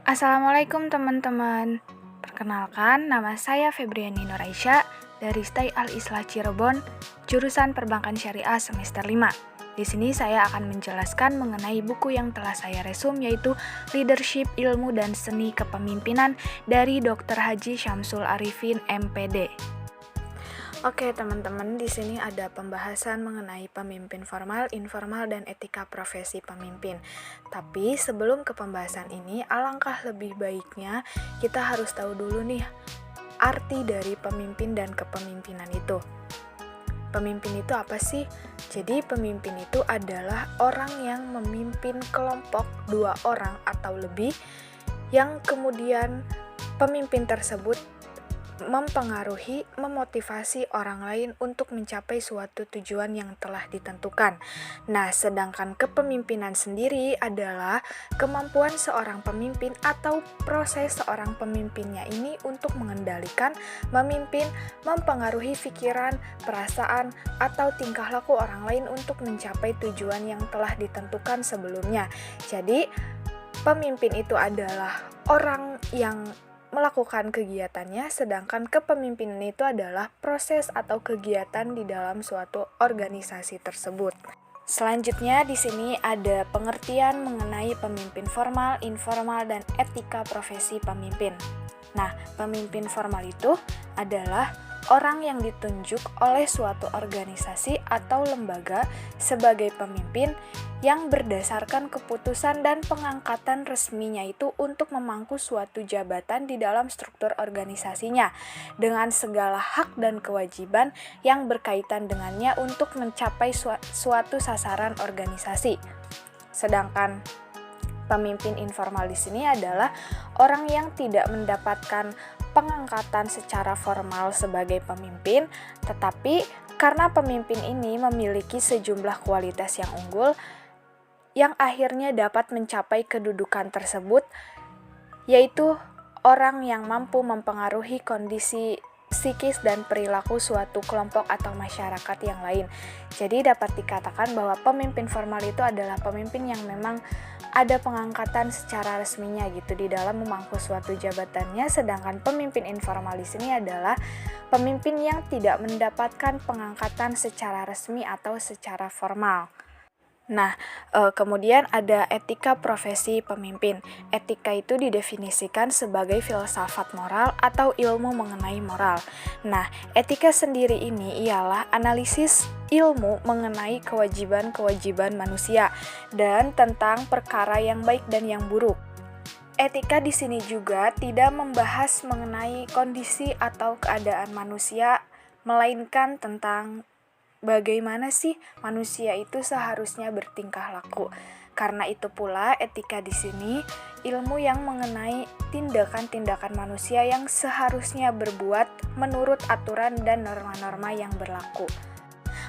Assalamualaikum teman-teman. Perkenalkan, nama saya Febriani Nuraisya dari STAI Al-Islah Cirebon, jurusan Perbankan Syariah semester 5. Di sini saya akan menjelaskan mengenai buku yang telah saya resum, yaitu Leadership, Ilmu dan Seni Kepemimpinan dari Dr. Haji Syamsul Arifin, MPD. Oke teman-teman, di sini ada pembahasan mengenai pemimpin formal, informal, dan etika profesi pemimpin. Tapi sebelum ke pembahasan ini, alangkah lebih baiknya kita harus tahu dulu nih arti dari pemimpin dan kepemimpinan itu. Pemimpin itu apa sih? Jadi pemimpin itu adalah orang yang memimpin kelompok 2 orang atau lebih, yang kemudian pemimpin tersebut mempengaruhi, memotivasi orang lain untuk mencapai suatu tujuan yang telah ditentukan. Nah, sedangkan kepemimpinan sendiri adalah kemampuan seorang pemimpin atau proses seorang pemimpinnya ini untuk mengendalikan, memimpin, mempengaruhi pikiran, perasaan, atau tingkah laku orang lain untuk mencapai tujuan yang telah ditentukan sebelumnya. Jadi, pemimpin itu adalah orang yang melakukan kegiatannya, sedangkan kepemimpinan itu adalah proses atau kegiatan di dalam suatu organisasi tersebut. Selanjutnya di sini ada pengertian mengenai pemimpin formal, informal, dan etika profesi pemimpin. Nah, pemimpin formal itu adalah orang yang ditunjuk oleh suatu organisasi atau lembaga sebagai pemimpin yang berdasarkan keputusan dan pengangkatan resminya itu untuk memangku suatu jabatan di dalam struktur organisasinya dengan segala hak dan kewajiban yang berkaitan dengannya untuk mencapai suatu sasaran organisasi. Sedangkan pemimpin informal di sini adalah orang yang tidak mendapatkan pengangkatan secara formal sebagai pemimpin, tetapi karena pemimpin ini memiliki sejumlah kualitas yang unggul, yang akhirnya dapat mencapai kedudukan tersebut, yaitu orang yang mampu mempengaruhi kondisi psikis dan perilaku suatu kelompok atau masyarakat yang lain. Jadi dapat dikatakan bahwa pemimpin formal itu adalah pemimpin yang memang ada pengangkatan secara resminya gitu di dalam memangku suatu jabatannya, sedangkan pemimpin informal di sini adalah pemimpin yang tidak mendapatkan pengangkatan secara resmi atau secara formal. Nah, kemudian ada etika profesi pemimpin. Etika itu didefinisikan sebagai filsafat moral atau ilmu mengenai moral. Nah, etika sendiri ini ialah analisis ilmu mengenai kewajiban-kewajiban manusia dan tentang perkara yang baik dan yang buruk. Etika di sini juga tidak membahas mengenai kondisi atau keadaan manusia, melainkan tentang bagaimana sih manusia itu seharusnya bertingkah laku. Karena itu pula etika di sini ilmu yang mengenai tindakan-tindakan manusia yang seharusnya berbuat menurut aturan dan norma-norma yang berlaku.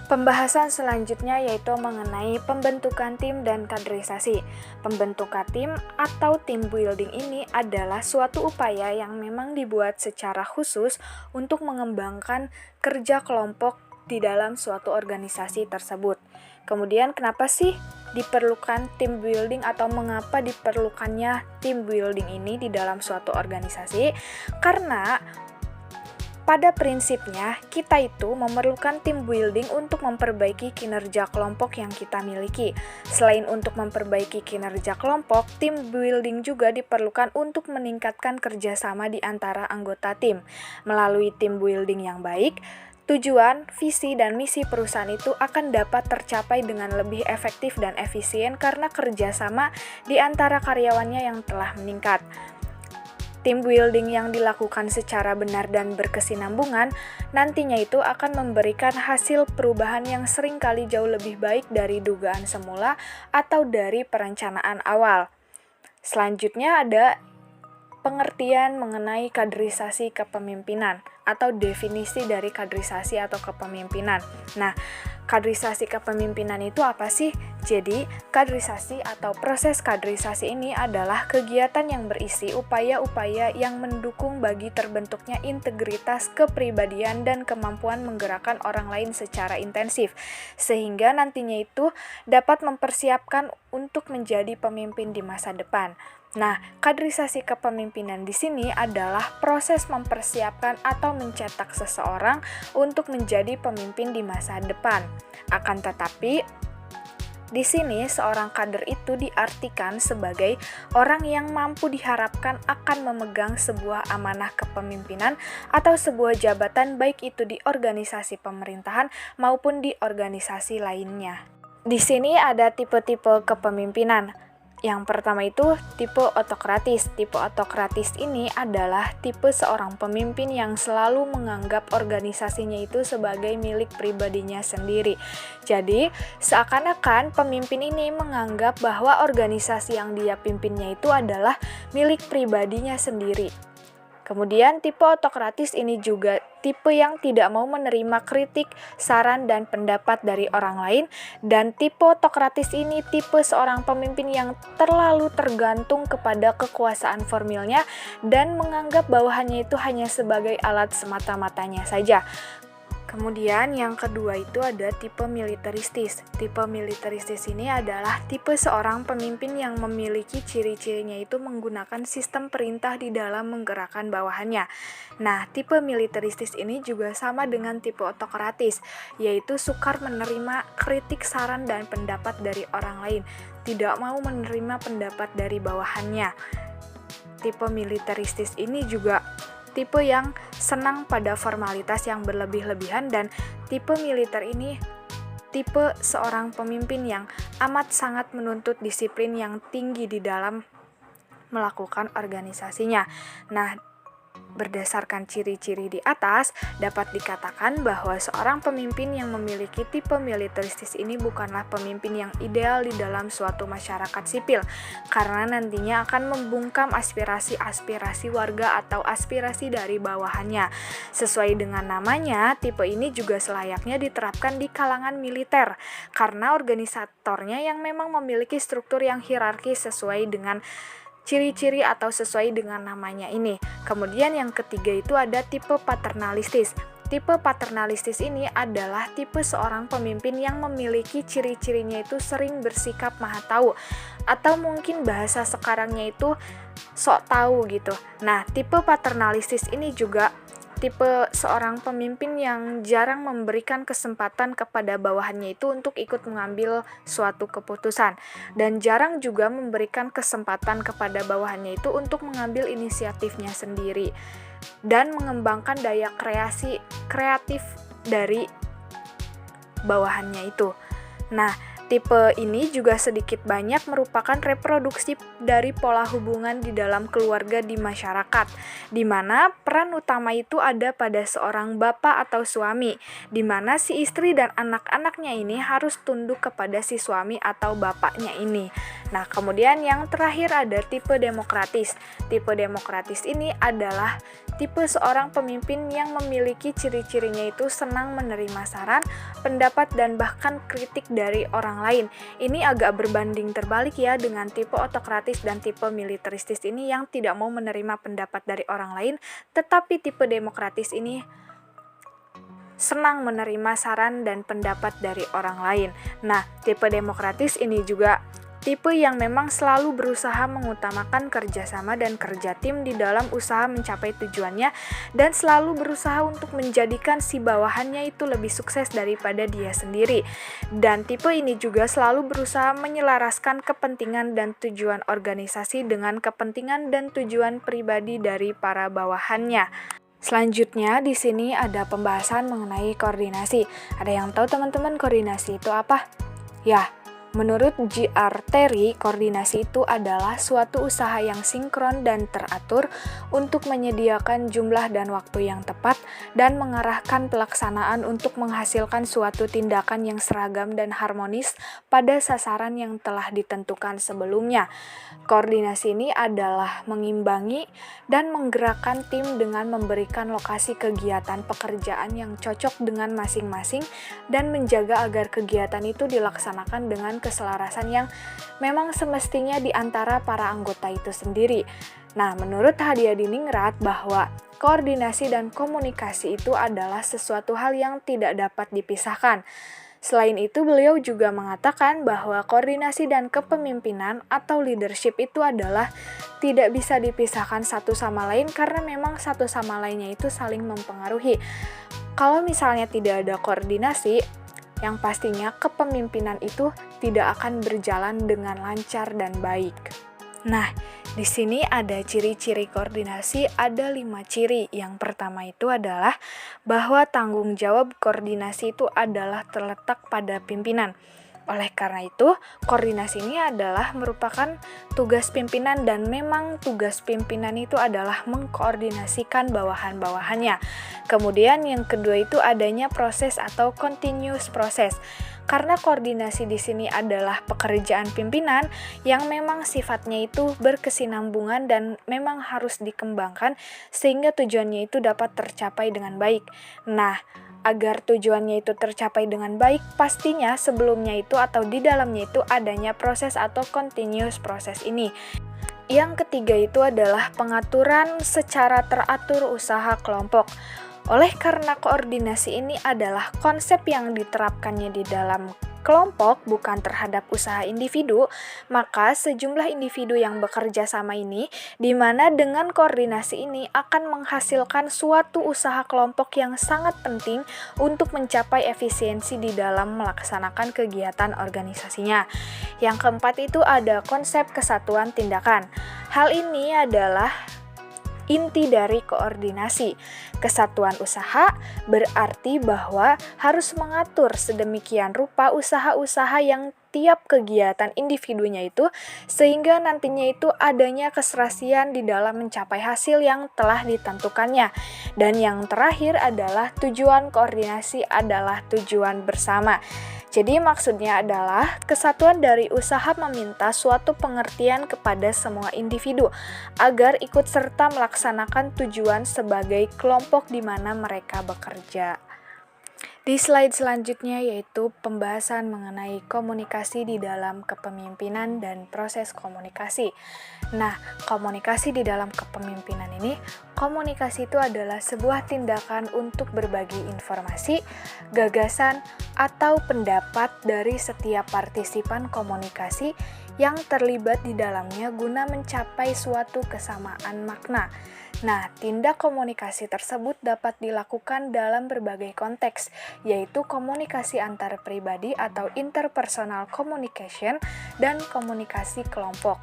Pembahasan selanjutnya yaitu mengenai pembentukan tim dan kaderisasi. Pembentukan tim atau team building ini adalah suatu upaya yang memang dibuat secara khusus untuk mengembangkan kerja kelompok di dalam suatu organisasi tersebut. Kemudian kenapa sih diperlukan team building atau mengapa diperlukannya team building ini di dalam suatu organisasi? Karena pada prinsipnya kita itu memerlukan team building untuk memperbaiki kinerja kelompok yang kita miliki. Selain untuk memperbaiki kinerja kelompok, team building juga diperlukan untuk meningkatkan kerjasama di antara anggota tim. Melalui team building yang baik, tujuan, visi, dan misi perusahaan itu akan dapat tercapai dengan lebih efektif dan efisien karena kerjasama di antara karyawannya yang telah meningkat. Team building yang dilakukan secara benar dan berkesinambungan nantinya itu akan memberikan hasil perubahan yang seringkali jauh lebih baik dari dugaan semula atau dari perencanaan awal. Selanjutnya ada pengertian mengenai kaderisasi kepemimpinan atau definisi dari kaderisasi atau kepemimpinan. Nah, kaderisasi kepemimpinan itu apa sih? Jadi, kaderisasi atau proses kaderisasi ini adalah kegiatan yang berisi upaya-upaya yang mendukung bagi terbentuknya integritas kepribadian dan kemampuan menggerakkan orang lain secara intensif, sehingga nantinya itu dapat mempersiapkan untuk menjadi pemimpin di masa depan. Nah, kaderisasi kepemimpinan di sini adalah proses mempersiapkan atau mencetak seseorang untuk menjadi pemimpin di masa depan. Akan tetapi, di sini seorang kader itu diartikan sebagai orang yang mampu diharapkan akan memegang sebuah amanah kepemimpinan atau sebuah jabatan baik itu di organisasi pemerintahan maupun di organisasi lainnya. Di sini ada tipe-tipe kepemimpinan. Yang pertama itu tipe otokratis. Tipe otokratis ini adalah tipe seorang pemimpin yang selalu menganggap organisasinya itu sebagai milik pribadinya sendiri. Jadi, seakan-akan pemimpin ini menganggap bahwa organisasi yang dia pimpinnya itu adalah milik pribadinya sendiri. Kemudian tipe otokratis ini juga tipe yang tidak mau menerima kritik, saran, dan pendapat dari orang lain. Dan tipe otokratis ini tipe seorang pemimpin yang terlalu tergantung kepada kekuasaan formilnya dan menganggap bawahannya itu hanya sebagai alat semata-matanya saja. Kemudian yang kedua itu ada tipe militeristis. Tipe militeristis ini adalah tipe seorang pemimpin yang memiliki ciri-cirinya itu menggunakan sistem perintah di dalam menggerakkan bawahannya. Nah, tipe militeristis ini juga sama dengan tipe otokratis, yaitu sukar menerima kritik, saran, dan pendapat dari orang lain, tidak mau menerima pendapat dari bawahannya. Tipe militeristis ini juga tipe yang senang pada formalitas yang berlebih-lebihan, dan tipe militer ini tipe seorang pemimpin yang amat sangat menuntut disiplin yang tinggi di dalam melakukan organisasinya. Nah, berdasarkan ciri-ciri di atas, dapat dikatakan bahwa seorang pemimpin yang memiliki tipe militeristis ini bukanlah pemimpin yang ideal di dalam suatu masyarakat sipil, karena nantinya akan membungkam aspirasi-aspirasi warga atau aspirasi dari bawahannya. Sesuai dengan namanya, tipe ini juga selayaknya diterapkan di kalangan militer, karena organisatornya yang memang memiliki struktur yang hierarkis sesuai dengan ciri-ciri atau sesuai dengan namanya ini. Kemudian yang ketiga itu ada tipe paternalistis. Tipe paternalistis ini adalah tipe seorang pemimpin yang memiliki ciri-cirinya itu sering bersikap maha tahu, atau mungkin bahasa sekarangnya itu sok tahu gitu. Nah, tipe paternalistis ini juga tipe seorang pemimpin yang jarang memberikan kesempatan kepada bawahannya itu untuk ikut mengambil suatu keputusan, dan jarang juga memberikan kesempatan kepada bawahannya itu untuk mengambil inisiatifnya sendiri dan mengembangkan daya kreatif dari bawahannya itu. Nah, tipe ini juga sedikit banyak merupakan reproduksi dari pola hubungan di dalam keluarga di masyarakat, di mana peran utama itu ada pada seorang bapak atau suami, di mana si istri dan anak-anaknya ini harus tunduk kepada si suami atau bapaknya ini. Nah, kemudian yang terakhir ada tipe demokratis. Tipe demokratis ini adalah tipe seorang pemimpin yang memiliki ciri-cirinya itu senang menerima saran, pendapat, dan bahkan kritik dari orang lain. Ini agak berbanding terbalik ya dengan tipe otokratis dan tipe militeristis ini yang tidak mau menerima pendapat dari orang lain, tetapi tipe demokratis ini senang menerima saran dan pendapat dari orang lain. Nah, tipe demokratis ini juga tipe yang memang selalu berusaha mengutamakan kerjasama dan kerja tim di dalam usaha mencapai tujuannya, dan selalu berusaha untuk menjadikan si bawahannya itu lebih sukses daripada dia sendiri. Dan tipe ini juga selalu berusaha menyelaraskan kepentingan dan tujuan organisasi dengan kepentingan dan tujuan pribadi dari para bawahannya. Selanjutnya di sini ada pembahasan mengenai koordinasi. Ada yang tahu teman-teman koordinasi itu apa? Ya, menurut J.R. Terry, koordinasi itu adalah suatu usaha yang sinkron dan teratur untuk menyediakan jumlah dan waktu yang tepat dan mengarahkan pelaksanaan untuk menghasilkan suatu tindakan yang seragam dan harmonis pada sasaran yang telah ditentukan sebelumnya. Koordinasi ini adalah mengimbangi dan menggerakkan tim dengan memberikan lokasi kegiatan pekerjaan yang cocok dengan masing-masing dan menjaga agar kegiatan itu dilaksanakan dengan keselarasan yang memang semestinya di antara para anggota itu sendiri. Nah, menurut Hadiadiningrat bahwa koordinasi dan komunikasi itu adalah sesuatu hal yang tidak dapat dipisahkan. Selain itu, beliau juga mengatakan bahwa koordinasi dan kepemimpinan atau leadership itu adalah tidak bisa dipisahkan satu sama lain karena memang satu sama lainnya itu saling mempengaruhi. Kalau misalnya tidak ada koordinasi, yang pastinya kepemimpinan itu tidak akan berjalan dengan lancar dan baik. Nah, di sini ada ciri-ciri koordinasi, ada 5 ciri. Yang pertama itu adalah bahwa tanggung jawab koordinasi itu adalah terletak pada pimpinan. Oleh karena itu, koordinasi ini adalah merupakan tugas pimpinan dan memang tugas pimpinan itu adalah mengkoordinasikan bawahan-bawahannya. Kemudian yang kedua itu adanya proses atau continuous process. Karena koordinasi di sini adalah pekerjaan pimpinan yang memang sifatnya itu berkesinambungan dan memang harus dikembangkan sehingga tujuannya itu dapat tercapai dengan baik. Nah, agar tujuannya itu tercapai dengan baik, pastinya sebelumnya itu atau di dalamnya itu adanya proses atau continuous proses ini. Yang ketiga itu adalah pengaturan secara teratur usaha kelompok. Oleh karena koordinasi ini adalah konsep yang diterapkannya di dalam kelompok bukan terhadap usaha individu, maka sejumlah individu yang bekerja sama ini di mana dengan koordinasi ini akan menghasilkan suatu usaha kelompok yang sangat penting untuk mencapai efisiensi di dalam melaksanakan kegiatan organisasinya. Yang keempat itu ada konsep kesatuan tindakan. Hal ini adalah inti dari koordinasi. Kesatuan usaha berarti bahwa harus mengatur sedemikian rupa usaha-usaha yang tiap kegiatan individunya itu sehingga nantinya itu adanya keserasian di dalam mencapai hasil yang telah ditentukannya. Dan yang terakhir adalah tujuan koordinasi adalah tujuan bersama. Jadi maksudnya adalah kesatuan dari usaha meminta suatu pengertian kepada semua individu agar ikut serta melaksanakan tujuan sebagai kelompok di mana mereka bekerja. Di slide selanjutnya yaitu pembahasan mengenai komunikasi di dalam kepemimpinan dan proses komunikasi. Nah, komunikasi di dalam kepemimpinan ini, komunikasi itu adalah sebuah tindakan untuk berbagi informasi, gagasan, atau pendapat dari setiap partisipan komunikasi yang terlibat di dalamnya guna mencapai suatu kesamaan makna. Nah, tindak komunikasi tersebut dapat dilakukan dalam berbagai konteks, yaitu komunikasi antar pribadi atau interpersonal communication dan komunikasi kelompok.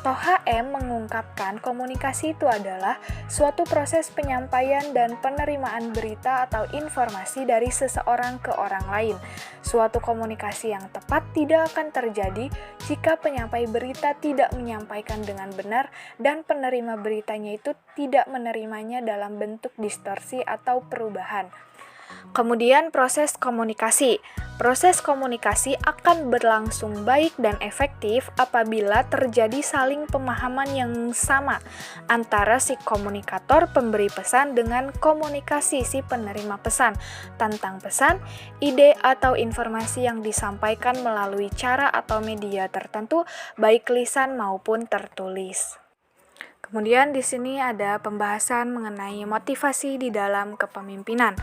Toh.H.M. mengungkapkan komunikasi itu adalah suatu proses penyampaian dan penerimaan berita atau informasi dari seseorang ke orang lain. Suatu komunikasi yang tepat tidak akan terjadi jika penyampai berita tidak menyampaikan dengan benar dan penerima beritanya itu tidak menerimanya dalam bentuk distorsi atau perubahan. Kemudian proses komunikasi. Proses komunikasi akan berlangsung baik dan efektif apabila terjadi saling pemahaman yang sama antara si komunikator pemberi pesan dengan komunikasi si penerima pesan tentang pesan, ide atau informasi yang disampaikan melalui cara atau media tertentu baik lisan maupun tertulis. Kemudian di sini ada pembahasan mengenai motivasi di dalam kepemimpinan.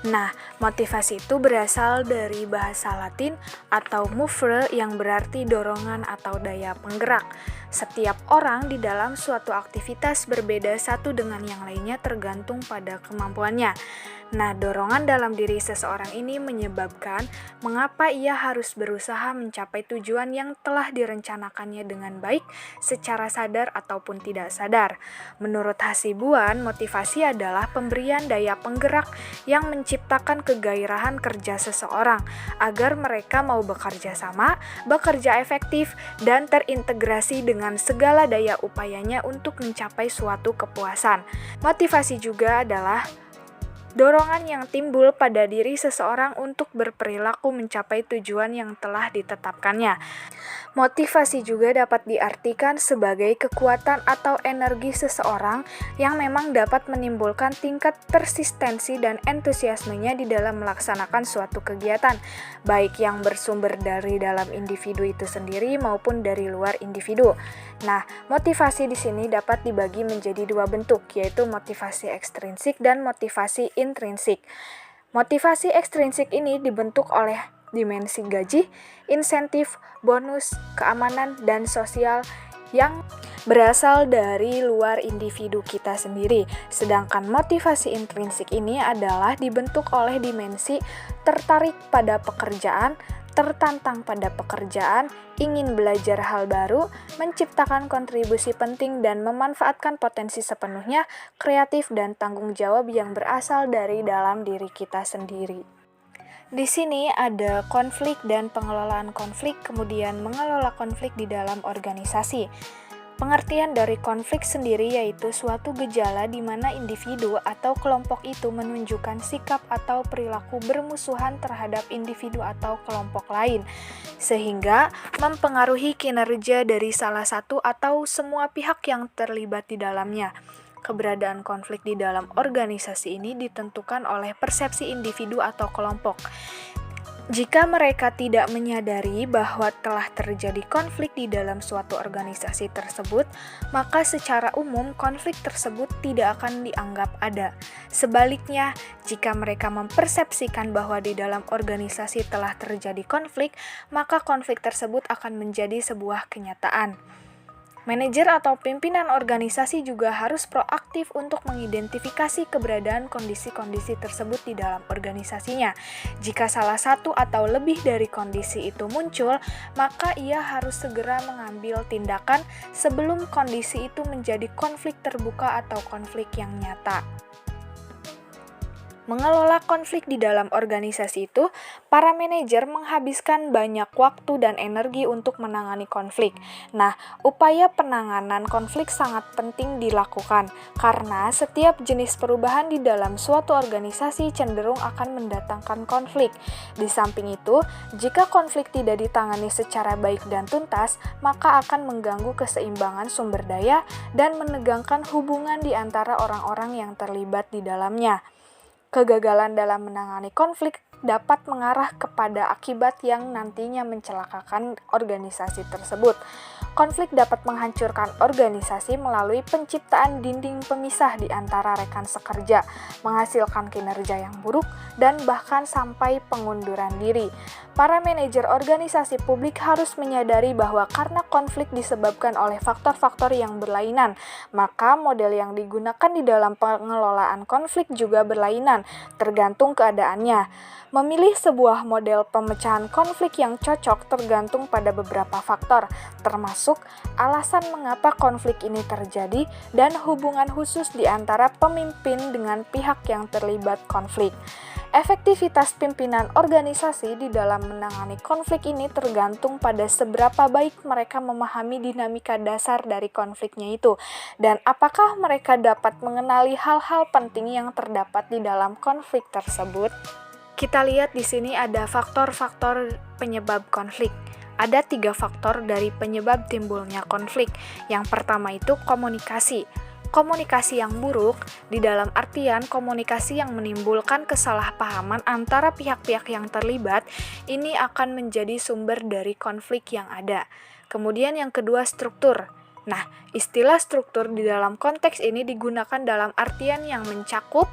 Nah, motivasi itu berasal dari bahasa Latin atau movere yang berarti dorongan atau daya penggerak. Setiap orang di dalam suatu aktivitas berbeda satu dengan yang lainnya tergantung pada kemampuannya. Nah, dorongan dalam diri seseorang ini menyebabkan mengapa ia harus berusaha mencapai tujuan yang telah direncanakannya dengan baik secara sadar ataupun tidak sadar. Menurut Hasibuan, motivasi adalah pemberian daya penggerak yang menciptakan kegairahan kerja seseorang agar mereka mau bekerja sama, bekerja efektif, dan terintegrasi dengan segala daya upayanya untuk mencapai suatu kepuasan. Motivasi juga adalah dorongan yang timbul pada diri seseorang untuk berperilaku mencapai tujuan yang telah ditetapkannya. Motivasi juga dapat diartikan sebagai kekuatan atau energi seseorang yang memang dapat menimbulkan tingkat persistensi dan entusiasmenya di dalam melaksanakan suatu kegiatan, baik yang bersumber dari dalam individu itu sendiri maupun dari luar individu. Nah, motivasi di sini dapat dibagi menjadi dua bentuk, yaitu motivasi ekstrinsik dan motivasi intrinsik. Motivasi ekstrinsik ini dibentuk oleh dimensi gaji, insentif, bonus, keamanan, dan sosial yang berasal dari luar individu kita sendiri. Sedangkan motivasi intrinsik ini adalah dibentuk oleh dimensi tertarik pada pekerjaan, tertantang pada pekerjaan, ingin belajar hal baru, menciptakan kontribusi penting dan memanfaatkan potensi sepenuhnya, kreatif dan tanggung jawab yang berasal dari dalam diri kita sendiri. Di sini ada konflik dan pengelolaan konflik, kemudian mengelola konflik di dalam organisasi. Pengertian dari konflik sendiri yaitu suatu gejala di mana individu atau kelompok itu menunjukkan sikap atau perilaku bermusuhan terhadap individu atau kelompok lain, sehingga mempengaruhi kinerja dari salah satu atau semua pihak yang terlibat di dalamnya. Keberadaan konflik di dalam organisasi ini ditentukan oleh persepsi individu atau kelompok. Jika mereka tidak menyadari bahwa telah terjadi konflik di dalam suatu organisasi tersebut, maka secara umum konflik tersebut tidak akan dianggap ada. Sebaliknya, jika mereka mempersepsikan bahwa di dalam organisasi telah terjadi konflik, maka konflik tersebut akan menjadi sebuah kenyataan. Manajer atau pimpinan organisasi juga harus proaktif untuk mengidentifikasi keberadaan kondisi-kondisi tersebut di dalam organisasinya. Jika salah satu atau lebih dari kondisi itu muncul, maka ia harus segera mengambil tindakan sebelum kondisi itu menjadi konflik terbuka atau konflik yang nyata. Mengelola konflik di dalam organisasi itu, para manajer menghabiskan banyak waktu dan energi untuk menangani konflik. Nah, upaya penanganan konflik sangat penting dilakukan, karena setiap jenis perubahan di dalam suatu organisasi cenderung akan mendatangkan konflik. Di samping itu, jika konflik tidak ditangani secara baik dan tuntas, maka akan mengganggu keseimbangan sumber daya dan menegangkan hubungan di antara orang-orang yang terlibat di dalamnya. Kegagalan dalam menangani konflik dapat mengarah kepada akibat yang nantinya mencelakakan organisasi tersebut. Konflik dapat menghancurkan organisasi melalui penciptaan dinding pemisah di antara rekan sekerja, menghasilkan kinerja yang buruk, dan bahkan sampai pengunduran diri. Para manajer organisasi publik harus menyadari bahwa karena konflik disebabkan oleh faktor-faktor yang berlainan, maka model yang digunakan di dalam pengelolaan konflik juga berlainan, tergantung keadaannya. Memilih sebuah model pemecahan konflik yang cocok tergantung pada beberapa faktor, termasuk alasan mengapa konflik ini terjadi dan hubungan khusus di antara pemimpin dengan pihak yang terlibat konflik. Efektivitas pimpinan organisasi di dalam menangani konflik ini tergantung pada seberapa baik mereka memahami dinamika dasar dari konfliknya itu, dan apakah mereka dapat mengenali hal-hal penting yang terdapat di dalam konflik tersebut. Kita lihat di sini ada faktor-faktor penyebab konflik. Ada 3 faktor dari penyebab timbulnya konflik. Yang pertama itu komunikasi. Komunikasi yang buruk, di dalam artian komunikasi yang menimbulkan kesalahpahaman antara pihak-pihak yang terlibat, ini akan menjadi sumber dari konflik yang ada. Kemudian yang kedua, struktur. Nah, istilah struktur di dalam konteks ini digunakan dalam artian yang mencakup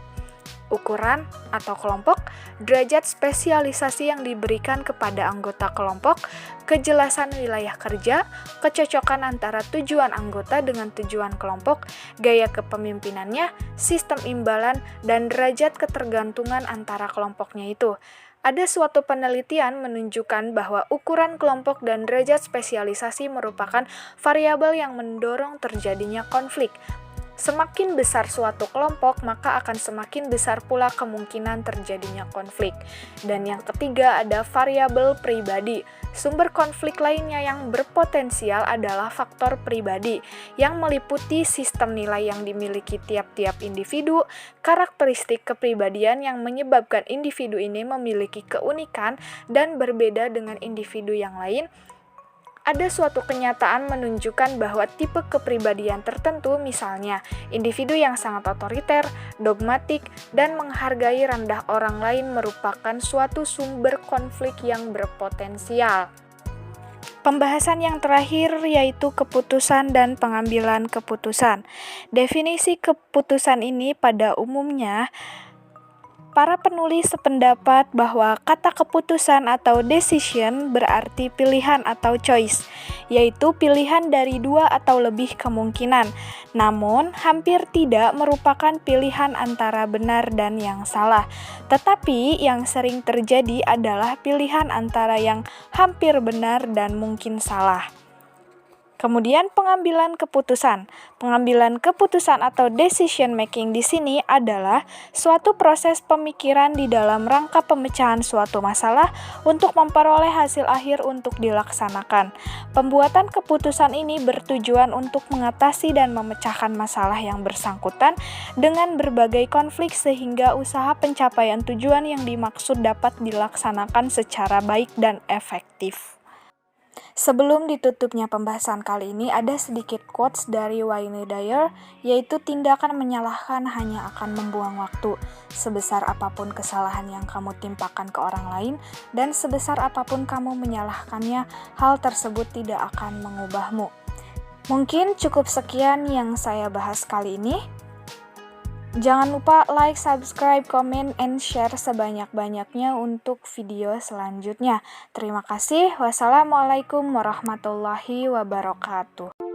ukuran atau kelompok, derajat spesialisasi yang diberikan kepada anggota kelompok, kejelasan wilayah kerja, kecocokan antara tujuan anggota dengan tujuan kelompok, gaya kepemimpinannya, sistem imbalan, dan derajat ketergantungan antara kelompoknya itu. Ada suatu penelitian menunjukkan bahwa ukuran kelompok dan derajat spesialisasi merupakan variabel yang mendorong terjadinya konflik. Semakin besar suatu kelompok, maka akan semakin besar pula kemungkinan terjadinya konflik. Dan yang ketiga ada variabel pribadi. Sumber konflik lainnya yang berpotensial adalah faktor pribadi, yang meliputi sistem nilai yang dimiliki tiap-tiap individu, karakteristik kepribadian yang menyebabkan individu ini memiliki keunikan dan berbeda dengan individu yang lain. Ada suatu kenyataan menunjukkan bahwa tipe kepribadian tertentu, misalnya individu yang sangat otoriter, dogmatik, dan menghargai rendah orang lain merupakan suatu sumber konflik yang berpotensial. Pembahasan yang terakhir yaitu keputusan dan pengambilan keputusan. Definisi keputusan ini pada umumnya Para penulis sependapat bahwa kata keputusan atau decision berarti pilihan atau choice, yaitu pilihan dari dua atau lebih kemungkinan, namun hampir tidak merupakan pilihan antara benar dan yang salah. Tetapi yang sering terjadi adalah pilihan antara yang hampir benar dan mungkin salah. Kemudian pengambilan keputusan. Pengambilan keputusan atau decision making di sini adalah suatu proses pemikiran di dalam rangka pemecahan suatu masalah untuk memperoleh hasil akhir untuk dilaksanakan. Pembuatan keputusan ini bertujuan untuk mengatasi dan memecahkan masalah yang bersangkutan dengan berbagai konflik sehingga usaha pencapaian tujuan yang dimaksud dapat dilaksanakan secara baik dan efektif. Sebelum ditutupnya pembahasan kali ini, ada sedikit quotes dari Wayne Dyer, yaitu tindakan menyalahkan hanya akan membuang waktu. Sebesar apapun kesalahan yang kamu timpakan ke orang lain, dan sebesar apapun kamu menyalahkannya, hal tersebut tidak akan mengubahmu. Mungkin cukup sekian yang saya bahas kali ini. Jangan lupa like, subscribe, comment, and share sebanyak-banyaknya untuk video selanjutnya. Terima kasih. Wassalamualaikum warahmatullahi wabarakatuh.